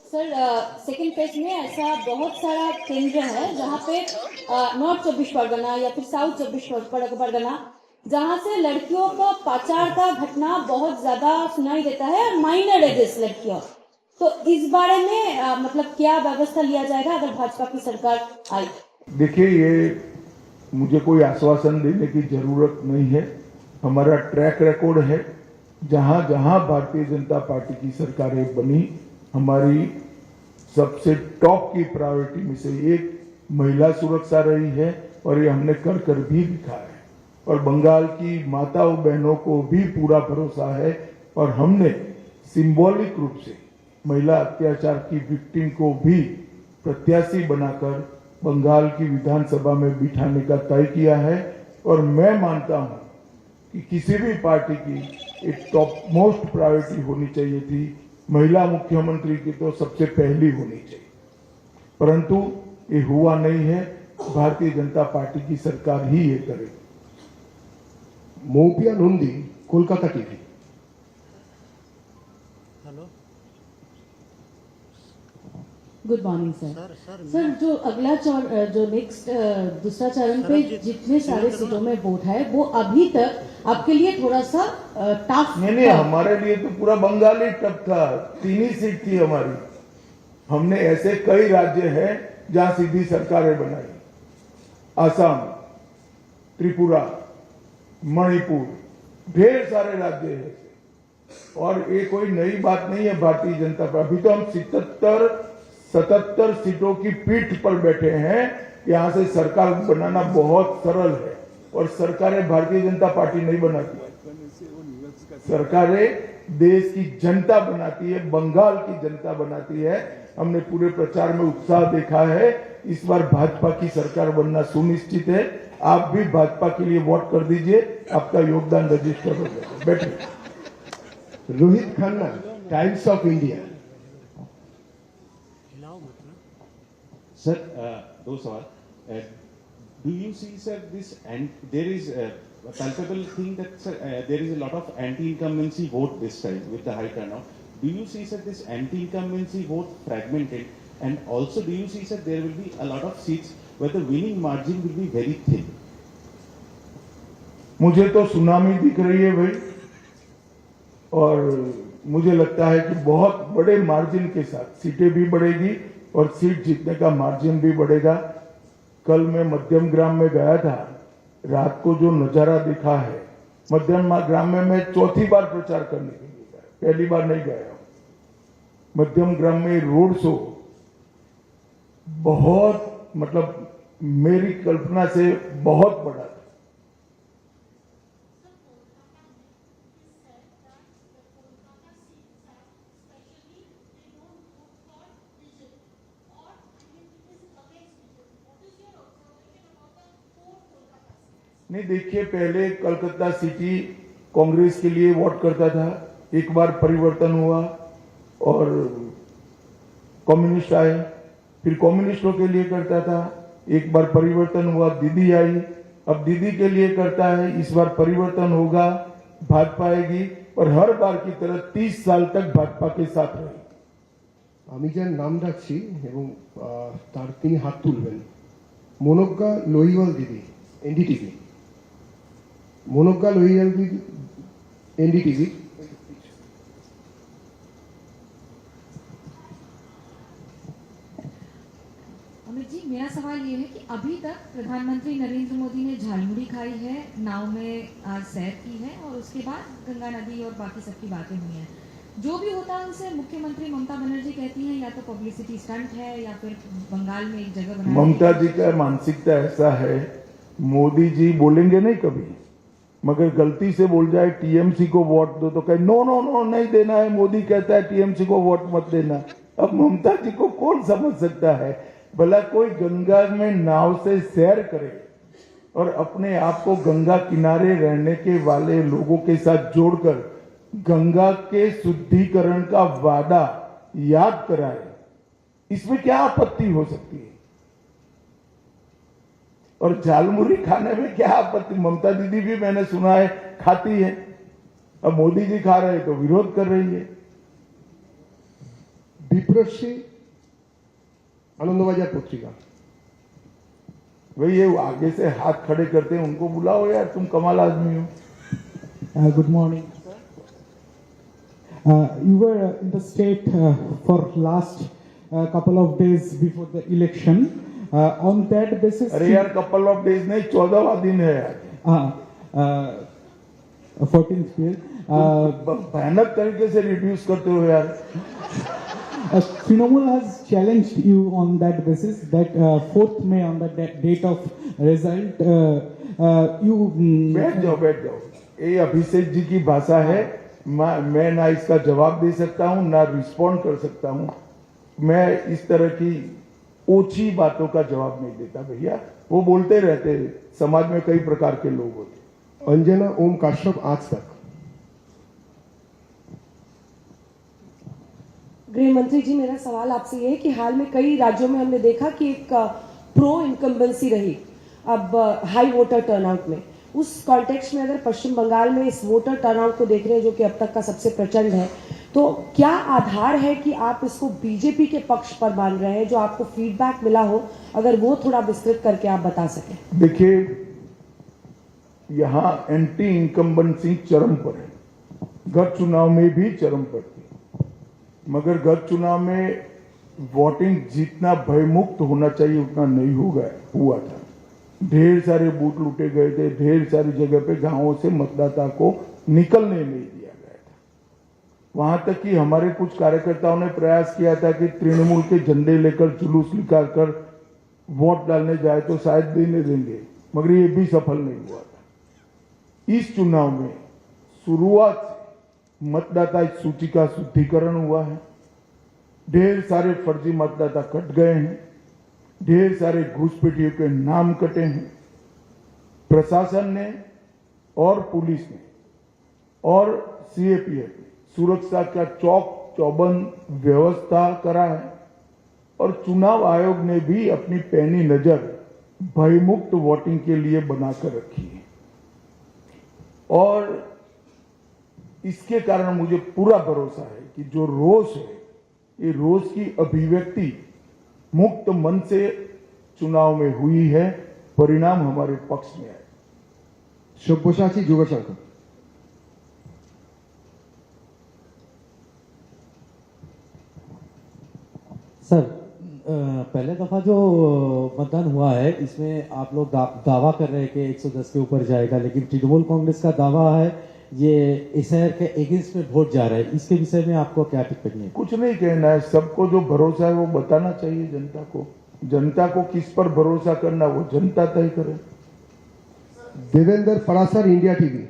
Sir second page में ऐसा बहुत सारा केंद्र है जहाँ पे नॉर्थ 24 परगना या फिर साउथ 24 परगना जहाँ से लड़कियों का पाचार का घटना बहुत ज्यादा सुनाई देता है और माइनर एजेस लड़कियों। तो इस बारे में मतलब क्या व्यवस्था लिया जाएगा अगर भाजपा की सरकार आई? देखिए, ये मुझे कोई आश्वासन देने की जरूरत नहीं है। हमारा ट्रैक रिकॉर्ड है, जहां जहां भारतीय जनता पार्टी की सरकारें बनी, हमारी सबसे टॉप की प्रायोरिटी में से एक महिला सुरक्षा रही है और ये हमने कर कर भी दिखाया है। और बंगाल की माताओं बहनों को भी पूरा भरोसा है और हमने सिंबॉलिक रूप से महिला अत्याचार की विक्टिम को भी प्रत्याशी बनाकर बंगाल की विधानसभा में बिठाने का तय किया है। और मैं मानता हूं कि किसी भी पार्टी की एक टॉप मोस्ट प्रायोरिटी होनी चाहिए थी, महिला मुख्यमंत्री की तो सबसे पहली होनी चाहिए, परंतु ये हुआ नहीं है। भारतीय जनता पार्टी की सरकार ही ये करेगी। Moupia Nandi, Kolkata TV. Hello, good morning sir. Sir जो अगला जो नेक्स्ट दूसरा चरण पे जितने सारे सीटों में वोट है वो अभी तक आपके लिए थोड़ा सा टफ नहीं, हमारे लिए तो पूरा बंगाल ही टफ था। 3 ही सीट थी हमारी। हमने ऐसे कई राज्य हैं जहां सीधी सरकारें बनाई, आसाम, त्रिपुरा, मणिपुर, ढेर सारे राज्य हैं। और ये कोई नई बात नहीं है भारतीय जनता पार्टी। अभी तो हम 77 सीटों की पीठ पर बैठे हैं। यहां से सरकार बनाना बहुत सरल है और सरकारें भारतीय जनता पार्टी नहीं बनाती, सरकारें देश की जनता बनाती है, बंगाल की जनता बनाती है। हमने पूरे प्रचार में उत्साह देखा है। इस बार भाजपा की सरकार बनना सुनिश्चित है। आप भी भाजपा के लिए वोट कर दीजिए, आपका योगदान रजिस्टर हो जाएगा। बैठिए। Rohit Khanna, times of India. Sir, दो सवाल. Do you see, sir, this and there is a palpable thing that, sir, there is a lot of anti-incumbency vote this time with the high turnout. Do you see, sir, this anti-incumbency vote fragmented, and also do you see, sir, there will be a lot of seats where the winning margin will be very thin? मुझे तो tsunami दिख रही है भाई, और मुझे लगता है कि बहुत बड़े मार्जिन के साथ सीटें भी बढ़ेगी और सीट जीतने का मार्जिन भी बढ़ेगा। कल मैं मध्यम ग्राम में गया था, रात को जो नजारा दिखा है, मध्यम ग्राम में मैं चौथी बार प्रचार करने के लिए गया, पहली बार नहीं गया। मध्यम ग्राम में रोड शो बहुत, मतलब मेरी कल्पना से बहुत बड़ा था। नहीं, देखिए, पहले कलकत्ता सिटी कांग्रेस के लिए वोट करता था, एक बार परिवर्तन हुआ और कम्युनिस्ट आए, फिर कम्युनिस्टों के लिए करता था, एक बार परिवर्तन हुआ, दीदी आई, अब दीदी के लिए करता है। इस बार परिवर्तन होगा, भाजपा आएगी और हर बार की तरह 30 साल तक भाजपा के साथ रहेगी। আমি যার নাম রাখছি এবং তার তিনি হাত তুলবেন, মনোজ্ঞা লোহিওয়াল দিদি, এনডিটিভি। মনোজ্ঞা লোহিওয়াল দিদি, एनडीटीवी। अमित जी, मेरा सवाल ये है कि अभी तक प्रधानमंत्री नरेंद्र मोदी ने झालमुड़ी खाई है, नाव में सैर की है और उसके बाद गंगा नदी और बाकी सबकी बातें हुई हैं। जो भी होता है उनसे मुख्यमंत्री ममता बनर्जी कहती हैं या तो पब्लिसिटी स्टंट है या फिर बंगाल में एक जगह बना। ममता जी का मानसिकता ऐसा है, मोदी जी बोलेंगे नहीं कभी, मगर गलती से बोल जाए टीएमसी को वोट दो तो कहे नो नो नो नहीं देना है, मोदी कहता है टीएमसी को वोट मत देना। अब ममता जी को कौन समझ सकता है? भला कोई गंगा में नाव से सैर करे और अपने आप को गंगा किनारे रहने के वाले लोगों के साथ जोड़कर गंगा के शुद्धिकरण का वादा याद कराए, इसमें क्या आपत्ति हो सकती है? और झालमुड़ी खाने में क्या आपत्ति? ममता दीदी भी मैंने सुना है खाती है, अब मोदी जी खा रहे हैं तो विरोध कर रही है। विप्र মধুরশ্রী आनंदबाजार पत्रिका। भाई ये आगे से हाथ खड़े करते हैं उनको बुलाओ यार, तुम कमाल आदमी हो। Good morning. You were in the state for last couple of days before the election. On that basis, अरे यार कपल ऑफ डेज नहीं, 14वां दिन है यार। 14th day. भयानक तरीके से रिड्यूस करते हो यार। Trinamool has challenged you on that basis that 4th May on the date of result you बैठ जाओ। ये अभिषेक जी की भाषा है, मैं ना इसका जवाब दे सकता हूँ ना रिस्पॉन्ड कर सकता हूँ। मैं इस तरह की ओछी बातों का जवाब नहीं देता भैया, वो बोलते रहते हैं, समाज में कई प्रकार के लोग होते। अंजना ओम काश्यप आज तक। गृह मंत्री जी, मेरा सवाल आपसे ये है कि हाल में कई राज्यों में हमने देखा कि एक प्रो इनकम्बेंसी रही अब हाई वोटर टर्नआउट में। उस कॉन्टेक्स्ट में अगर पश्चिम बंगाल में इस वोटर टर्नआउट को देख रहे हैं जो कि अब तक का सबसे प्रचंड है, तो क्या आधार है कि आप इसको बीजेपी के पक्ष पर मान रहे हैं? जो आपको फीडबैक मिला हो, अगर वो थोड़ा विस्तृत करके आप बता सकें। देखिए, यहाँ एंटी इनकम्बेंसी चरम पर है, गत चुनाव में भी चरम पर थी, मगर गत चुनाव में वोटिंग जितना भयमुक्त होना चाहिए उतना नहीं हुआ था। ढेर सारे बूथ लूटे गए थे, ढेर सारी जगह पे गांवों से मतदाता को निकलने नहीं दिया गया था। वहां तक कि हमारे कुछ कार्यकर्ताओं ने प्रयास किया था कि तृणमूल के झंडे लेकर जुलूस निकालकर वोट डालने जाए तो शायद देने देंगे, मगर ये भी सफल नहीं हुआ था। इस चुनाव में शुरुआत से मतदाता सूची का शुद्धिकरण हुआ है, ढेर सारे फर्जी मतदाता कट गए हैं, ढेर सारे घुसपैठियों के नाम कटे हैं। प्रशासन ने और पुलिस ने और सीएपीएफ ने सुरक्षा का चौक चौबंद व्यवस्था करा है और चुनाव आयोग ने भी अपनी पैनी नजर भयमुक्त वोटिंग के लिए बनाकर रखी है। और इसके कारण मुझे पूरा भरोसा है कि जो रोष है, ये रोष की अभिव्यक्ति मुक्त मन से चुनाव में हुई है, परिणाम हमारे पक्ष में आए। सब्यसाची जोगाशंकर। सर, पहले दफा जो मतदान हुआ है इसमें आप लोग दावा कर रहे हैं कि 110 के ऊपर जाएगा, लेकिन तृणमूल कांग्रेस का दावा है ये एसआईआर के अगेंस्ट में वोट जा रहा है। इसके विषय में आपको क्या टिप्पणी है? कुछ नहीं कहना है, सबको जो भरोसा है वो बताना चाहिए जनता को। जनता को किस पर भरोसा करना वो जनता तय करे। Devendra Parashar, India TV.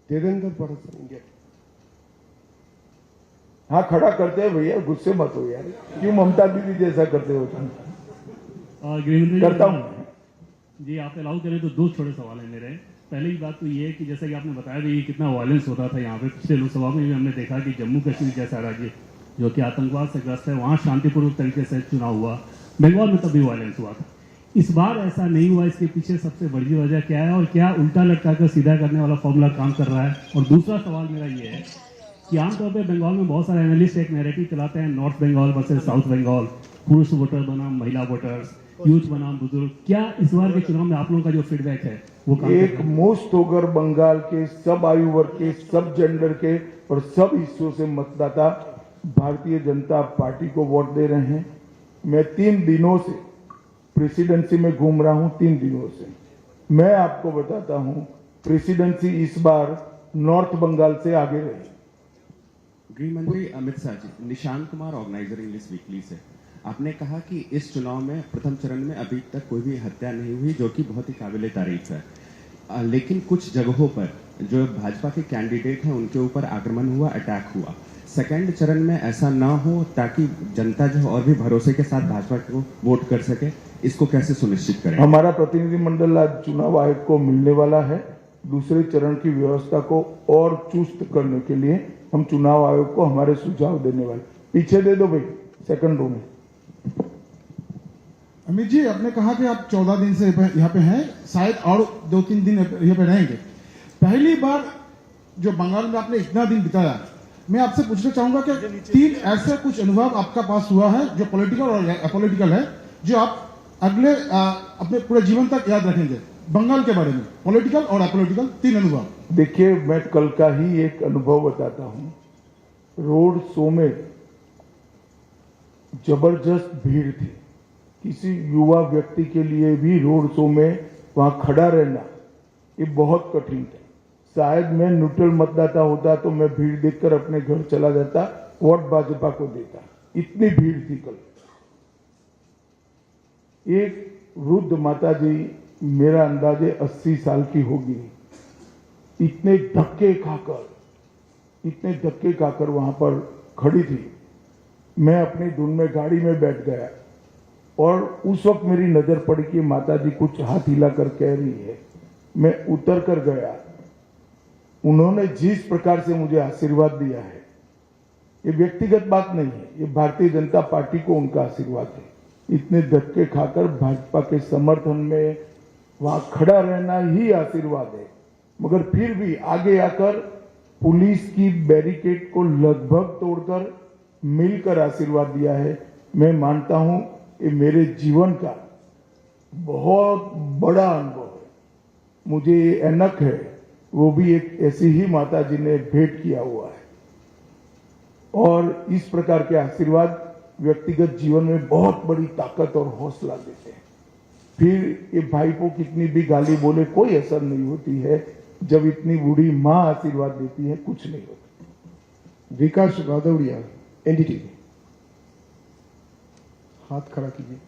Devendra Parashar, India TV. हाँ, खड़ा करते हैं भैया, गुस्से मत हो यार, क्यों ममता दीदी जैसा करते हो तुम? करता हूँ जी। आप अलाउ करें तो दो छोटे सवाल हैं मेरे। पहली बात तो ये है कि जैसा कि आपने बताया कि कितना वायलेंस होता था यहाँ पे, पिछले लोकसभा में भी हमने देखा कि जम्मू कश्मीर जैसा राज्य जो कि आतंकवाद से ग्रस्त है, वहाँ शांतिपूर्वक तरीके से चुनाव हुआ। बंगाल में तभी वायलेंस हुआ था, इस बार ऐसा नहीं हुआ। इसके पीछे सबसे बड़ी वजह क्या है और क्या उल्टा लटका कर सीधा करने वाला फॉर्मूला काम कर रहा है? और दूसरा सवाल मेरा ये है कि आमतौर पर बंगाल में बहुत सारे एनालिस्ट एक नैरेटिव चलाते हैं, north Bengal versus south Bengal, पुरुष वोटर बनाम महिला वोटर्स, यूथ बनाम बुजुर्ग। क्या इस बार के चुनाव में आप लोगों का जो फीडबैक है वो काम एक मुश्त होकर बंगाल के सब आयु वर्ग के, सब जेंडर के और सब हिस्सों से मतदाता भारतीय जनता पार्टी को वोट दे रहे हैं। मैं 3 दिनों से प्रेसिडेंसी में घूम रहा हूं, 3 दिनों से मैं आपको बताता हूं, प्रेसिडेंसी इस बार नॉर्थ बंगाल से आगे रही। गृह मंत्री Amit Shah ji, Nishant Kumar, Organiser English weekly से, आपने कहा कि इस चुनाव में प्रथम चरण में अभी तक कोई भी हत्या नहीं हुई, जो कि बहुत ही काबिले तारीफ है। लेकिन कुछ जगहों पर जो भाजपा के कैंडिडेट हैं उनके ऊपर आक्रमण हुआ, अटैक हुआ। सेकंड चरण में ऐसा ना हो ताकि जनता जो और भी भरोसे के साथ भाजपा को वोट कर सके, इसको कैसे सुनिश्चित करें? हमारा प्रतिनिधिमंडल आज चुनाव आयोग को मिलने वाला है। दूसरे चरण की व्यवस्था को और चुस्त करने के लिए हम चुनाव आयोग को हमारे सुझाव देने वाले। पीछे दे दो भाई, सेकंड रो में। अमित जी, आपने कहा कि आप 14 दिन से यहाँ पे हैं, शायद और 2-3 दिन यहाँ पे रहेंगे। पहली बार जो बंगाल में आपने इतना दिन बिताया, मैं आपसे पूछना चाहूंगा कि 3 ऐसे कुछ अनुभव आपका पास हुआ है जो पॉलिटिकल और अपॉलिटिकल है, जो आप अगले अपने पूरे जीवन तक याद रखेंगे बंगाल के बारे में, पॉलिटिकल और अपॉलिटिकल 3 अनुभव। देखिए, मैं कल का ही एक अनुभव बताता हूं। रोड शो में जबरदस्त भीड़ थी। किसी युवा व्यक्ति के लिए भी रोड शो में वहां खड़ा रहना ये बहुत कठिन था। शायद मैं न्यूट्रल मतदाता होता तो मैं भीड़ देखकर अपने घर चला जाता, वोट भाजपा को देता। इतनी भीड़ थी कल। एक वृद्ध माता जी, मेरा अंदाजे 80 साल की होगी, इतने धक्के खाकर वहां पर खड़ी थी। मैं अपनी धुन में गाड़ी में बैठ गया और उस वक्त मेरी नजर पड़ी कि माता जी कुछ हाथ हिलाकर कह रही है। मैं उतर कर गया। उन्होंने जिस प्रकार से मुझे आशीर्वाद दिया है, ये व्यक्तिगत बात नहीं है, ये भारतीय जनता पार्टी को उनका आशीर्वाद है। इतने धक्के खाकर भाजपा के समर्थन में वहां खड़ा रहना ही आशीर्वाद है। मगर फिर भी आगे आकर पुलिस की बैरिकेड को लगभग तोड़कर मिलकर आशीर्वाद दिया है। मैं मानता हूं ये मेरे जीवन का बहुत बड़ा अनुभव है। मुझे ये एनक है, वो भी एक ऐसी ही माता जी ने भेंट किया हुआ है। और इस प्रकार के आशीर्वाद व्यक्तिगत जीवन में बहुत बड़ी ताकत और हौसला देते हैं। फिर ये भाई को कितनी भी गाली बोले कोई असर नहीं होती है। जब इतनी बूढ़ी माँ आशीर्वाद देती है कुछ नहीं होता। विकास बादौड़िया, एनडीटीवी, हाथ खड़ा कीजिए।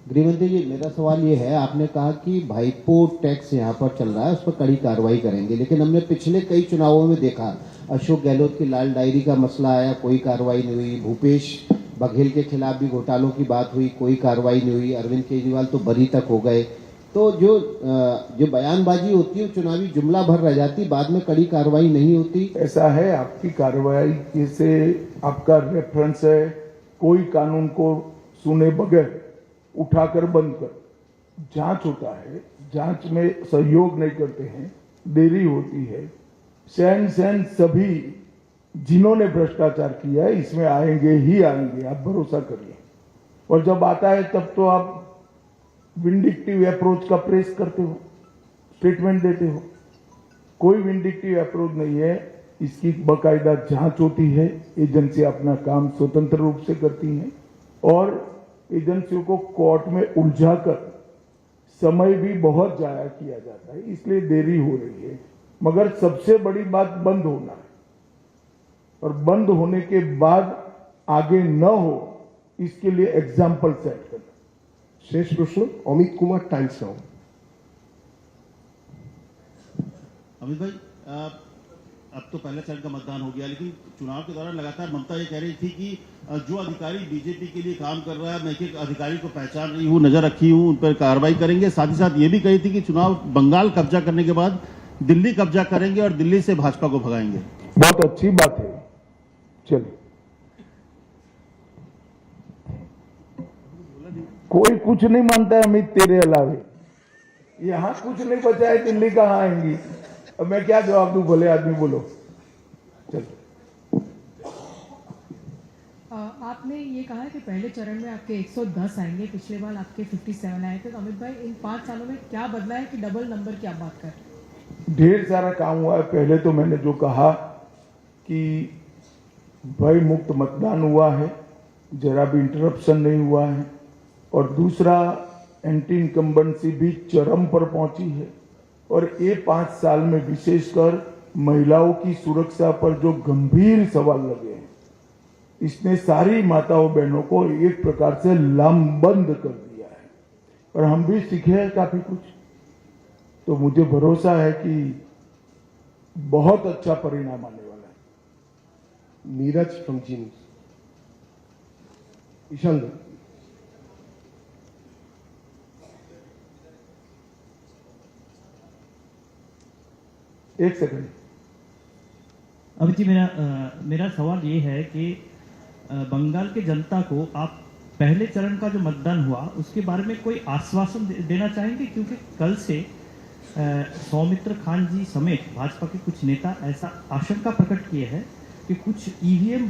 गृहमंत्री जी, मेरा सवाल ये है, आपने कहा कि भाईपो टैक्स यहाँ पर चल रहा है, उस पर कड़ी कार्रवाई करेंगे, लेकिन हमने पिछले कई चुनावों में देखा, अशोक गहलोत की लाल डायरी का मसला आया, कोई कार्रवाई नहीं हुई। भूपेश बघेल के खिलाफ भी घोटालों की बात हुई, कोई कार्रवाई नहीं हुई। अरविंद केजरीवाल तो बरी तक हो गए। तो जो बयानबाजी होती है, चुनावी जुमला भर रह जाती, बाद में कड़ी कार्रवाई नहीं होती। ऐसा है, आपकी कार्रवाई से आपका रेफरेंस है, कोई कानून को सुने बगैर उठाकर बंद कर जांच होता है, जांच में सहयोग नहीं करते हैं, देरी होती है। सैन सभी जिन्होंने भ्रष्टाचार किया है इसमें आएंगे ही आएंगे, आप भरोसा करिए। और जब आता है तब तो आप विंडिक्टिव अप्रोच का प्रेस करते हो, स्टेटमेंट देते हो। कोई विंडिक्टिव अप्रोच नहीं है, इसकी बकायदा जांच होती है। एजेंसी अपना काम स्वतंत्र रूप से करती हैं और एजेंसियों को कोर्ट में उलझाकर समय भी बहुत जाया किया जाता है, इसलिए देरी हो रही है। मगर सबसे बड़ी बात बंद होना है, और बंद होने के बाद आगे न हो इसके लिए एग्जाम्पल सेट करना। शेष प्रश्न अमित कुमार, टाइम्स नाउ। अमित भाई, अब तो पहले चरण का मतदान हो गया, लेकिन चुनाव के दौरान लगातार ममता ये कह रही थी कि जो अधिकारी बीजेपी के लिए काम कर रहा है, मैं एक अधिकारी को पहचान रही हूँ, नजर रखी हूँ, उन पर कार्रवाई करेंगे। साथ ही साथ ये भी कही थी कि चुनाव बंगाल कब्जा करने के बाद दिल्ली कब्जा करेंगे और दिल्ली से भाजपा को भगाएंगे। बहुत अच्छी बात है। चलिए, कोई कुछ नहीं मानता है अमित तेरे अलावे। यहां कुछ नहीं बचा है, दिल्ली कहां आएंगी। अब मैं क्या जवाब दूं, भले आदमी बोलो। चलो, आपने ये कहा कि पहले चरण में आपके 110 आएंगे, पिछले बार आपके 57 आए थे। तो अमित भाई, इन 5 सालों में क्या बदला है कि डबल नंबर की आप बात कर रहे हैं? ढेर सारा काम हुआ है। पहले तो मैंने जो कहा कि भय मुक्त मतदान हुआ है, जरा भी इंटरप्शन नहीं हुआ है। और दूसरा, एंटी इनकम्बेंसी भी चरम पर पहुंची है। और ये 5 साल में विशेषकर महिलाओं की सुरक्षा पर जो गंभीर सवाल लगे हैं, इसने सारी माताओं बहनों को एक प्रकार से लामबंद कर दिया है। और हम भी सीखे हैं काफी कुछ। तो मुझे भरोसा है कि बहुत अच्छा परिणाम आने वाला है। Neeraj from Zee News. Ishan Dutt. एक सेकंड। अमित जी, मेरा सवाल ये है कि बंगाल के जनता को आप पहले चरण का जो मतदान हुआ उसके बारे में कोई आश्वासन देना चाहेंगे, क्योंकि कल से सौमित्र खान जी समेत भाजपा के कुछ नेता ऐसा आशंका प्रकट किए हैं कि कुछ ईवीएम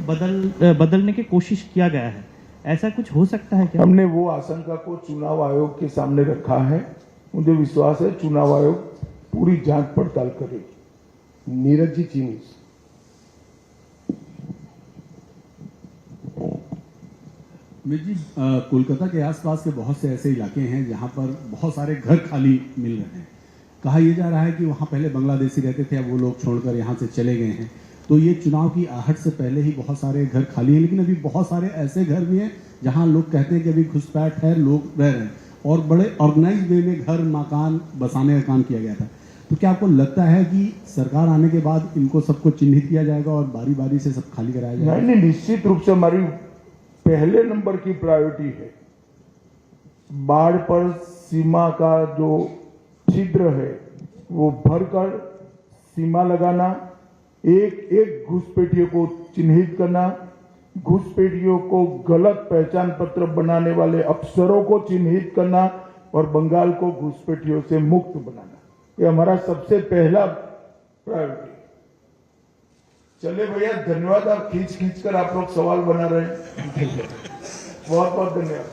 बदलने की कोशिश किया गया है। ऐसा कुछ हो सकता है क्या? हमने वो आशंका को चुनाव आयोग के सामने रखा है। मुझे विश्वास है चुनाव आयोग पूरी जांच पड़ताल करेगी। नीरज जी चीनी। अमित जी, कोलकाता के आसपास के बहुत से ऐसे इलाके हैं जहां पर बहुत सारे घर खाली मिल रहे हैं। कहा यह जा रहा है कि वहां पहले बांग्लादेशी रहते थे, अब वो लोग छोड़कर यहां से चले गए हैं। तो ये चुनाव की आहट से पहले ही बहुत सारे घर खाली हैं, लेकिन अभी बहुत सारे ऐसे घर भी हैं जहां लोग कहते हैं कि अभी घुसपैठ है, लोग रह रहे हैं और बड़े ऑर्गेनाइज वे में घर मकान बसाने का काम किया गया था। तो क्या आपको लगता है कि सरकार आने के बाद इनको सबको चिन्हित किया जाएगा और बारी बारी से सब खाली कराया जाएगा? नहीं, निश्चित रूप से हमारी पहले नंबर की प्रायोरिटी है बाढ़ पर सीमा का जो छिद्र है वो भरकर सीमा लगाना, एक एक घुसपैठियों को चिन्हित करना, घुसपैठियों को गलत पहचान पत्र बनाने वाले अफसरों को चिन्हित करना और बंगाल को घुसपैठियों से मुक्त बनाना, ये हमारा सबसे पहला प्रायोरिटी। चले भैया, धन्यवाद। आप खींच कर आप लोग सवाल बना रहे हैं। बहुत बहुत धन्यवाद।